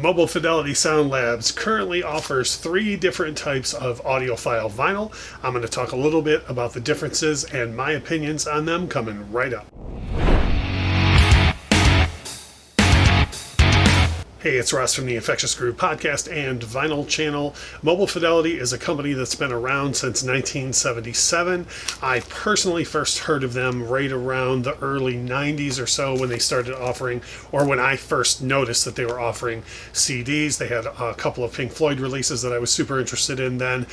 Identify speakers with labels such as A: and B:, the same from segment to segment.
A: Mobile Fidelity Sound Labs currently offers 3 different types of audiophile vinyl. I'm going to talk a little bit about the differences and my opinions on them coming right up. Hey, it's Ross from the Infectious Groove podcast and vinyl channel. Mobile Fidelity is a company that's been around since 1977. I personally first heard of them right around the early 90s or so when they started offering, or when I first noticed that they were offering CDs. They had a couple of Pink Floyd releases that I was super interested in then.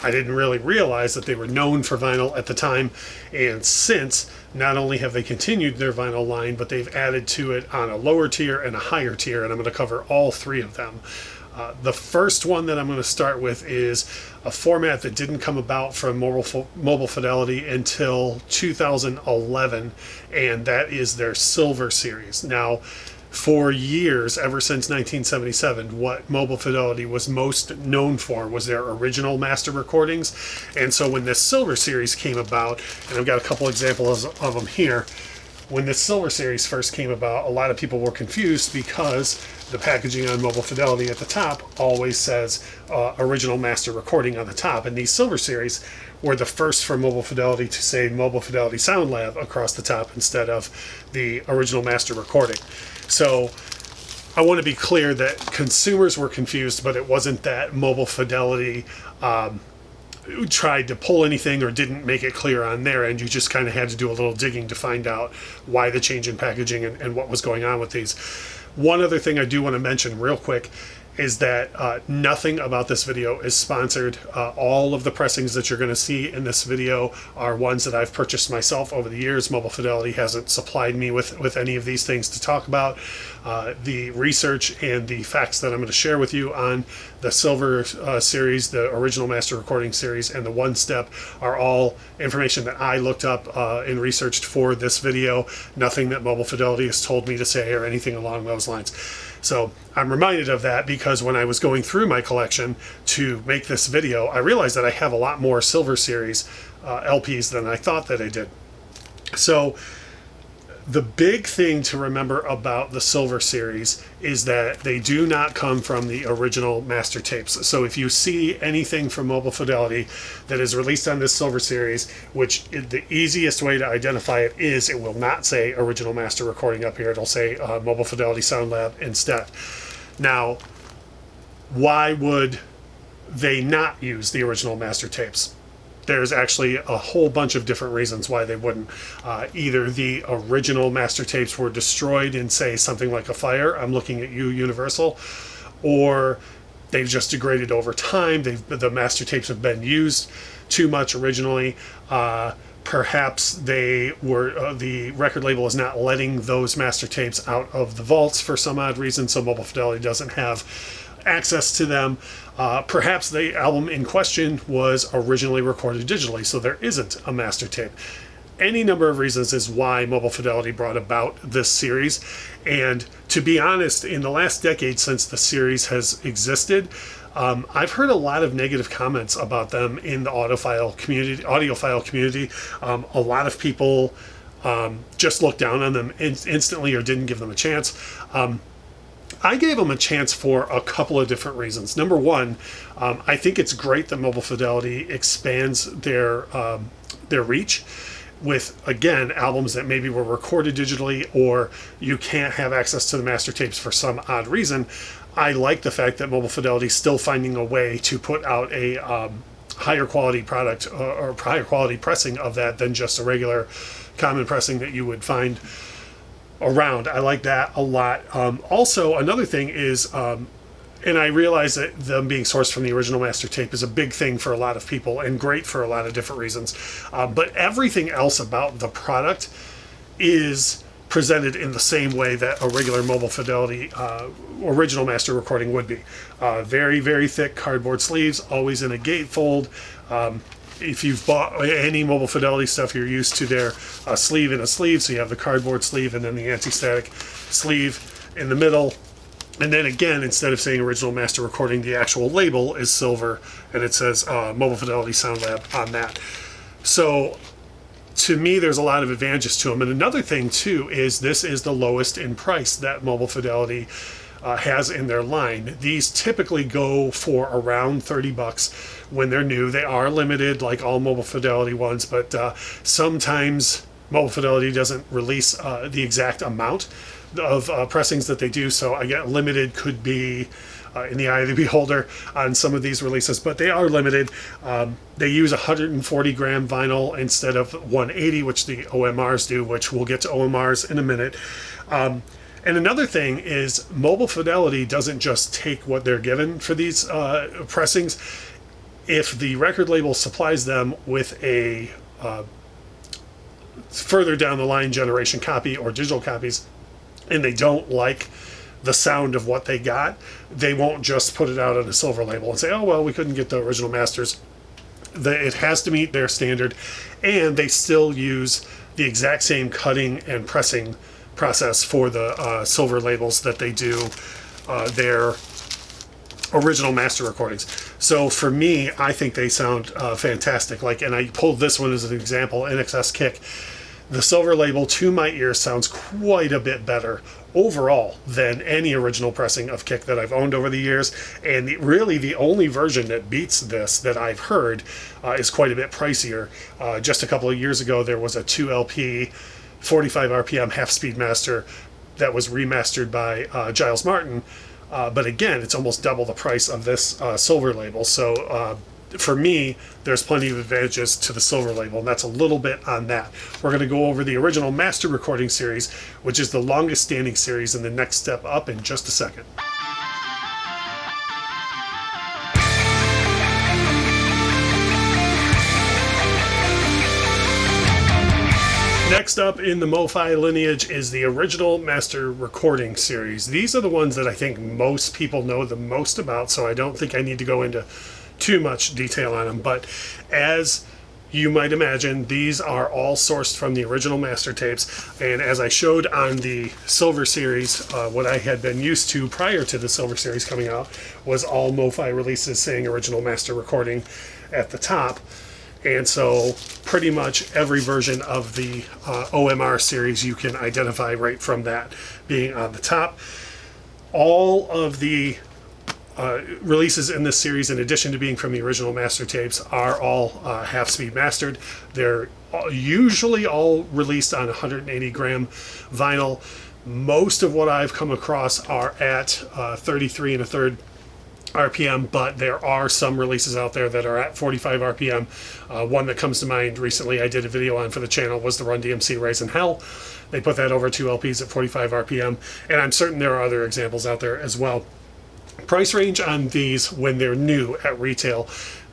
A: I didn't really realize that they were known for vinyl at the time, and since, not only have they continued their vinyl line, but they've added to it on a lower tier and a higher tier, and I'm going to cover all 3 of them. The first one that I'm going to start with is a format that didn't come about from Mobile Fidelity until 2011, and that is their Silver series. Now, for years, ever since 1977, what Mobile Fidelity was most known for was their original master recordings. And so when this Silver series came about, and I've got a couple examples of them here, when this Silver series first came about, a lot of people were confused because the packaging on Mobile Fidelity at the top always says original master recording on the top. And these Silver series were the first for Mobile Fidelity to say Mobile Fidelity Sound Lab across the top instead of the original master recording. So I want to be clear that consumers were confused, but it wasn't that Mobile Fidelity tried to pull anything or didn't make it clear on their end. You just kind of had to do a little digging to find out why the change in packaging and what was going on with these. One other thing I do want to mention real quick is that nothing about this video is sponsored. All of the pressings that you're going to see in this video are ones that I've purchased myself over the years. Mobile Fidelity hasn't supplied me with any of these things to talk about. The research and the facts that I'm going to share with you on the Silver series, the original master recording series, and the One Step are all information that I looked up and researched for this video. Nothing that Mobile Fidelity has told me to say or anything along those lines. So I'm reminded of that because when I was going through my collection to make this video, I realized that I have a lot more Silver series LPs than I thought that I did. So the big thing to remember about the Silver series is that they do not come from the original master tapes. So if you see anything from Mobile Fidelity that is released on this Silver series, which the easiest way to identify it is it will not say original master recording up here. It'll say Mobile Fidelity Sound Lab instead. Now, why would they not use the original master tapes? There's actually a whole bunch of different reasons why they wouldn't. Either the original master tapes were destroyed in, say, something like a fire. I'm looking at you, Universal. Or they've just degraded over time. The master tapes have been used too much originally. Perhaps they were the record label is not letting those master tapes out of the vaults for some odd reason, so Mobile Fidelity doesn't have access to them. Perhaps the album in question was originally recorded digitally, so there isn't a master tape. Any number of reasons is why Mobile Fidelity brought about this series. And to be honest, in the last decade since the series has existed, I've heard a lot of negative comments about them in the audiophile community. A lot of people just looked down on them instantly or didn't give them a chance. I gave them a chance for a couple of different reasons. Number one, I think it's great that Mobile Fidelity expands their reach with, again, albums that maybe were recorded digitally or you can't have access to the master tapes for some odd reason. I like the fact that Mobile Fidelity is still finding a way to put out a higher quality product or higher quality pressing of that than just a regular common pressing that you would find around. I like that a lot. Also, another thing is, and I realize that them being sourced from the original master tape is a big thing for a lot of people and great for a lot of different reasons. But everything else about the product is presented in the same way that a regular Mobile Fidelity original master recording would be. Very, very thick cardboard sleeves, always in a gatefold. If you've bought any Mobile Fidelity stuff, you're used to their sleeve in a sleeve. So you have the cardboard sleeve and then the anti-static sleeve in the middle. And then again, instead of saying original master recording, the actual label is silver and it says Mobile Fidelity Sound Lab on that. So to me, there's a lot of advantages to them. And another thing too is this is the lowest in price that Mobile Fidelity has in their line. These typically go for around $30 when they're new. They are limited, like all Mobile Fidelity ones, but sometimes Mobile Fidelity doesn't release the exact amount of pressings that they do. So I get limited could be in the eye of the beholder on some of these releases, but they are limited. They use 140 gram vinyl instead of 180, which the OMRs do, which we'll get to OMRs in a minute. And another thing is Mobile Fidelity doesn't just take what they're given for these pressings. If the record label supplies them with a further down the line generation copy or digital copies, and they don't like the sound of what they got, they won't just put it out on a silver label and say, oh, well, we couldn't get the original masters. It has to meet their standard, and they still use the exact same cutting and pressing process for the silver labels that they do their original master recordings. So for me, I think they sound fantastic. Like, and I pulled this one as an example, NXS Kick. The silver label, to my ear, sounds quite a bit better overall than any original pressing of Kick that I've owned over the years. And really the only version that beats this that I've heard is quite a bit pricier. Just a couple of years ago, there was a 2LP 45 RPM half-speed master that was remastered by Giles Martin. But again, it's almost double the price of this silver label. So for me, there's plenty of advantages to the silver label, and that's a little bit on that. We're going to go over the original master recording series, which is the longest standing series, and the next step up in just a second. Next up in the MoFi lineage is the original master recording series. These are the ones that I think most people know the most about, so I don't think I need to go into too much detail on them. But as you might imagine, these are all sourced from the original master tapes. And as I showed on the Silver series, what I had been used to prior to the Silver series coming out was all MoFi releases saying original master recording at the top. And so pretty much every version of the OMR series you can identify right from that being on the top. All of the releases in this series, in addition to being from the original master tapes, are all half-speed mastered. They're usually all released on 180 gram vinyl. Most of what I've come across are at 33 1/3 RPM, but there are some releases out there that are at 45 RPM. One that comes to mind recently I did a video on for the channel was the Run DMC Raising Hell. They put that over 2 LPs at 45 RPM, and I'm certain there are other examples out there as well. Price range on these when they're new at retail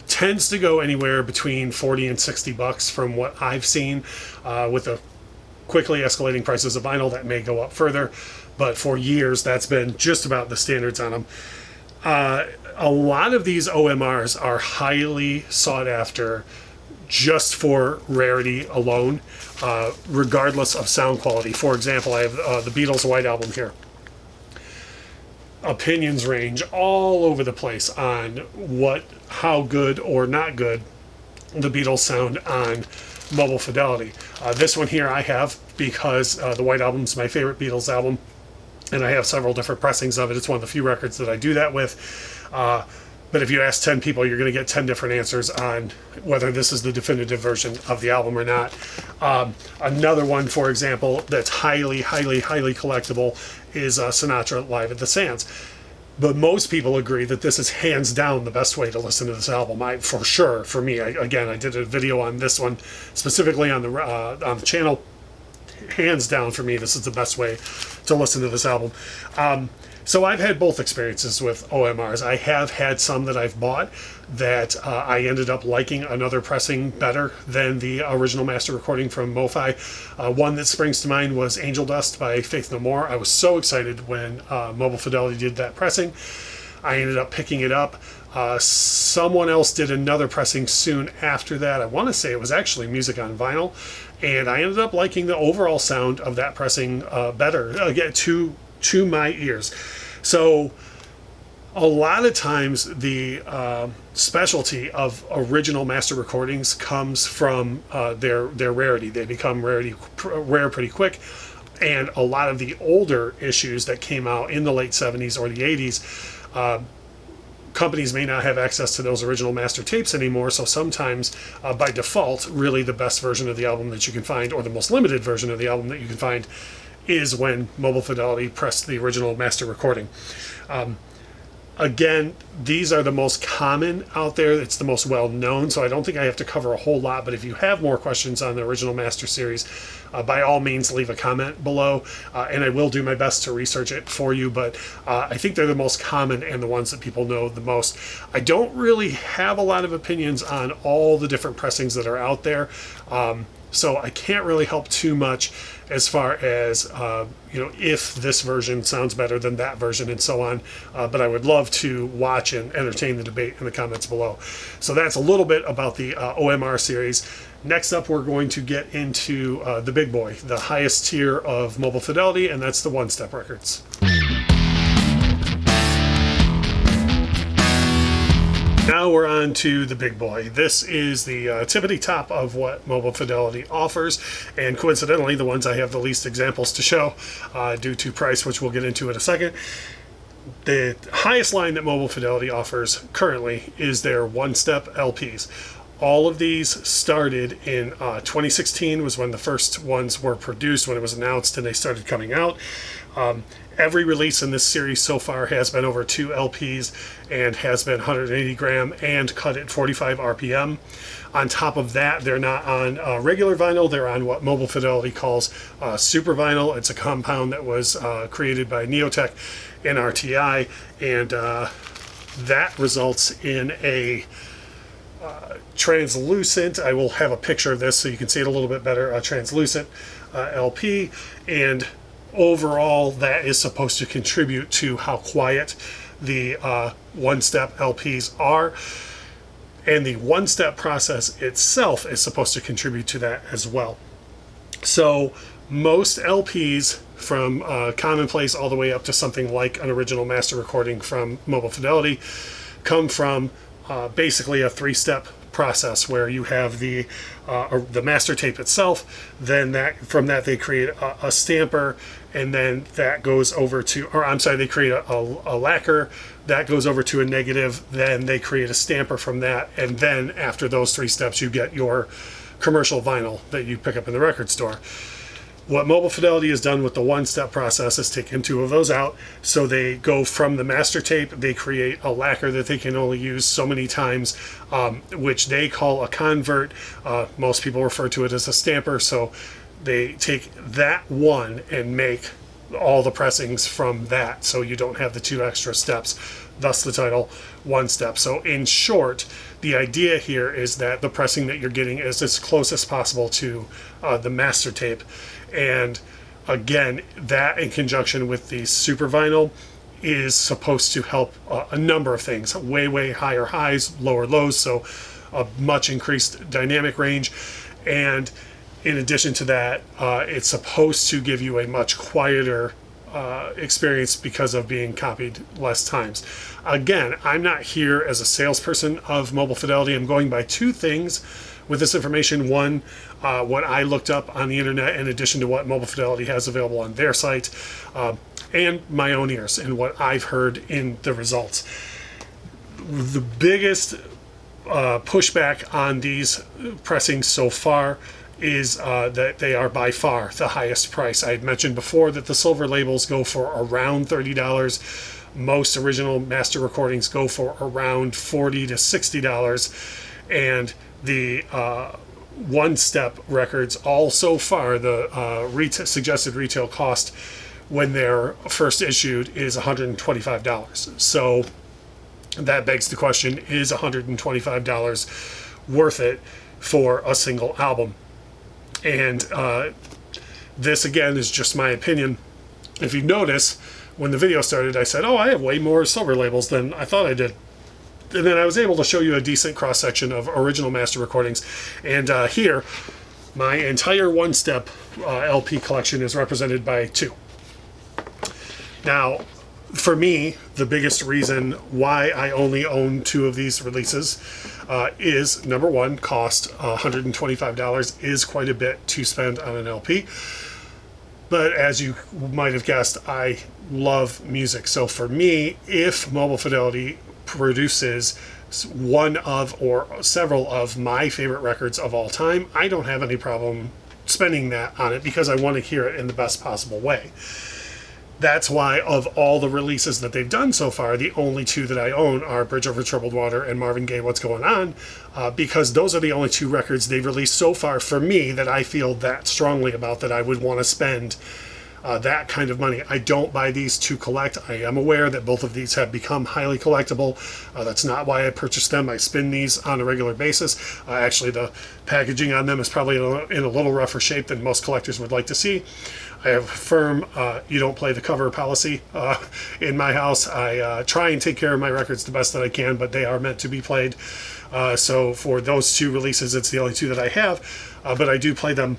A: tends to go anywhere between 40 and 60 bucks from what I've seen. With the quickly escalating prices of vinyl, that may go up further, but for years that's been just about the standards on them. A lot of these OMRs are highly sought after just for rarity alone, regardless of sound quality. For example, I have the Beatles White Album here. Opinions range all over the place on how good or not good the Beatles sound on Mobile Fidelity. This one here I have because the White Album is my favorite Beatles album, and I have several different pressings of it. It's one of the few records that I do that with. But if you ask 10 people, you're going to get 10 different answers on whether this is the definitive version of the album or not. Another one, for example, that's highly, highly, highly collectible is Sinatra Live at the Sands. But most people agree that this is hands down the best way to listen to this album. For sure, for me, I did a video on this one specifically on the channel. Hands down for me, this is the best way to listen to this album. So I've had both experiences with OMRs. I have had some that I've bought that I ended up liking another pressing better than the original master recording from MoFi. One that springs to mind was Angel Dust by Faith No More. I was so excited when Mobile Fidelity did that pressing. I ended up picking it up. Someone else did another pressing soon after that. I want to say it was actually Music on Vinyl. And I ended up liking the overall sound of that pressing better, again, to my ears. So a lot of times the specialty of original master recordings comes from their rarity. They become rare pretty quick. And a lot of the older issues that came out in the late 70s or the 80s, companies may not have access to those original master tapes anymore, so sometimes by default, really the best version of the album that you can find, or the most limited version of the album that you can find, is when Mobile Fidelity pressed the original master recording. Again, these are the most common out there. It's the most well known, so I don't think I have to cover a whole lot. But if you have more questions on the original Master Series, by all means, leave a comment below, and I will do my best to research it for you. But I think they're the most common and the ones that people know the most. I don't really have a lot of opinions on all the different pressings that are out there. So I can't really help too much as far as, if this version sounds better than that version and so on. But I would love to watch and entertain the debate in the comments below. So that's a little bit about the OMR series. Next up, we're going to get into the big boy, the highest tier of Mobile Fidelity, and that's the one-step records. Now we're on to the big boy. This is the tippity top of what Mobile Fidelity offers, and coincidentally the ones I have the least examples to show due to price, which we'll get into in a second. The highest line that Mobile Fidelity offers currently is their one-step LPs. All of these started in 2016 was when the first ones were produced, when it was announced and they started coming out. Every release in this series so far has been over 2 LPs and has been 180 gram and cut at 45 RPM. On top of that, they're not on regular vinyl, they're on what Mobile Fidelity calls super vinyl. It's a compound that was created by Neotech and RTI, and that results in a translucent, I will have a picture of this so you can see it a little bit better, a translucent LP, and overall that is supposed to contribute to how quiet the one-step LPs are, and the one-step process itself is supposed to contribute to that as well. So most LPs, from commonplace all the way up to something like an original master recording from Mobile Fidelity, come from basically a 3-step process where you have the master tape itself, then from that they create a stamper, and then that goes over to, they create a lacquer, that goes over to a negative, then they create a stamper from that, and then after those 3 steps you get your commercial vinyl that you pick up in the record store. What Mobile Fidelity has done with the one-step process is taken 2 of those out. So they go from the master tape, they create a lacquer that they can only use so many times, which they call a convert. Most people refer to it as a stamper. So they take that one and make all the pressings from that, so you don't have the 2 extra steps, thus the title One Step. So in short, the idea here is that the pressing that you're getting is as close as possible to the master tape. And again, that in conjunction with the super vinyl is supposed to help a number of things. Way higher highs, lower lows, so a much increased dynamic range. And in addition to that, it's supposed to give you a much quieter experience because of being copied less times. Again, I'm not here as a salesperson of Mobile Fidelity. I'm going by 2 things with this information. One, what I looked up on the internet in addition to what Mobile Fidelity has available on their site, and my own ears and what I've heard in the results. The biggest pushback on these pressings so far is that they are by far the highest price. I had mentioned before that the silver labels go for around $30. Most original master recordings go for around $40 to $60, and the one-step records all so far, the suggested retail cost when they're first issued is $125. So that begs the question, is $125 worth it for a single album? And this, again, is just my opinion. If you notice, when the video started, I said, I have way more silver labels than I thought I did. And then I was able to show you a decent cross-section of original master recordings. And here, my entire one-step LP collection is represented by 2. Now, for me, the biggest reason why I only own 2 of these releases is, number one, cost. $125 is quite a bit to spend on an LP. But as you might have guessed, I love music. So for me, if Mobile Fidelity produces one of or several of my favorite records of all time, I don't have any problem spending that on it because I want to hear it in the best possible way. That's why of all the releases that they've done so far, the only two that I own are Bridge Over Troubled Water and Marvin Gaye, What's Going On, because those are the only two records they've released so far for me that I feel that strongly about, that I would want to spend that kind of money. I don't buy these to collect. I am aware that both of these have become highly collectible. That's not why I purchased them. I spin these on a regular basis. Actually, the packaging on them is probably in a little rougher shape than most collectors would like to see. I have a firm you don't play the cover policy in my house. I try and take care of my records the best that I can, but they are meant to be played. So for those two releases, it's the only two that I have, but I do play them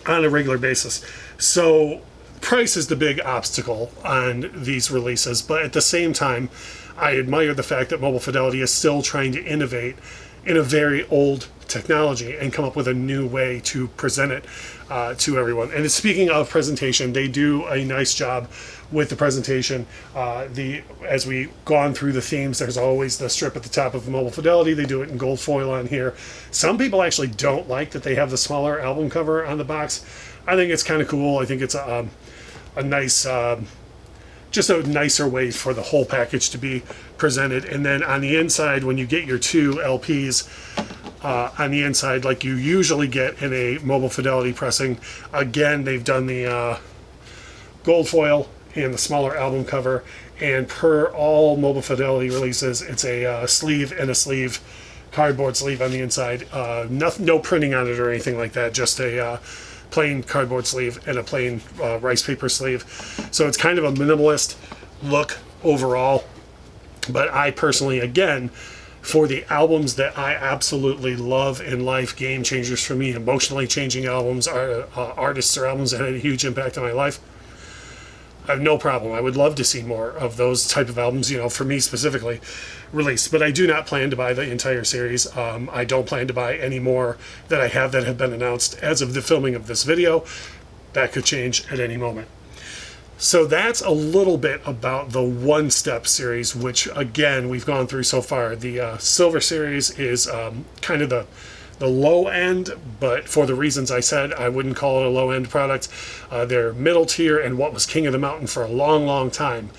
A: on a regular basis. So price is the big obstacle on these releases, but at the same time, I admire the fact that Mobile Fidelity is still trying to innovate in a very old technology and come up with a new way to present it to everyone. And speaking of presentation, they do a nice job with the presentation. As we've gone through the themes, there's always the strip at the top of Mobile Fidelity. They do it in gold foil on here. Some people actually don't like that they have the smaller album cover on the box. I think it's kind of cool. I think it's a nice, just a nicer way for the whole package to be presented. And then on the inside, when you get your two LPs on the inside, like you usually get in a Mobile Fidelity pressing, again, they've done the gold foil and the smaller album cover. And per all Mobile Fidelity releases, it's a sleeve and a sleeve, cardboard sleeve on the inside. No printing on it or anything like that, just a plain cardboard sleeve and a plain rice paper sleeve. So it's kind of a minimalist look overall. But I personally, again, for the albums that I absolutely love in life, game changers for me, emotionally changing albums, artists or albums that had a huge impact on my life, I have no problem. I would love to see more of those type of albums, for me specifically, released. But I do not plan to buy the entire series. I don't plan to buy any more that I have that have been announced as of the filming of this video. That could change at any moment. So that's a little bit about the One Step series, which again, we've gone through so far. The Silver series is kind of the low end, but for the reasons I said, I wouldn't call it a low end product. They're middle tier, and what was king of the mountain for a long, long time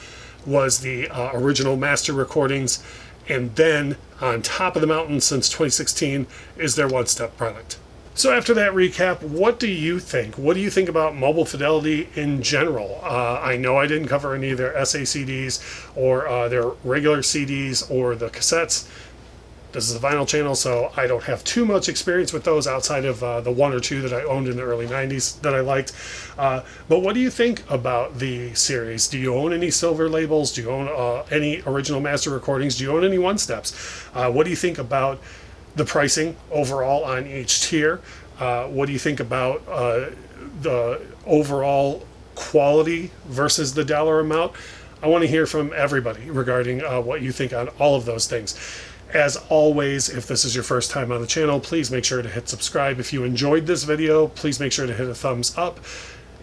A: was the original master recordings. And then on top of the mountain since 2016 is their One Step product. So after that recap, what do you think? What do you think about Mobile Fidelity in general? I know I didn't cover any of their SACDs or their regular CDs or the cassettes. This is a vinyl channel, so I don't have too much experience with those outside of the one or two that I owned in the early 90s that I liked. But what do you think about the series? Do you own any silver labels? Do you own any original master recordings? Do you own any One Steps? What do you think about the pricing overall on each tier? What do you think about the overall quality versus the dollar amount? I want to hear from everybody regarding what you think on all of those things. As always, if this is your first time on the channel, please make sure to hit subscribe. If you enjoyed this video, please make sure to hit a thumbs up.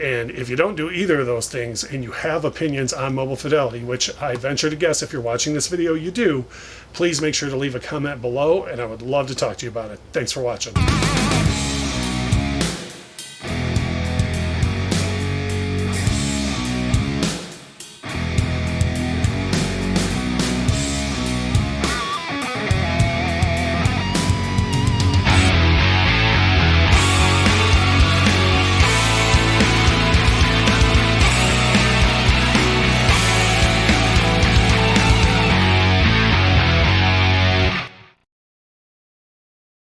A: And if you don't do either of those things and you have opinions on Mobile Fidelity, which I venture to guess if you're watching this video you do, please make sure to leave a comment below, and I would love to talk to you about it. Thanks for watching.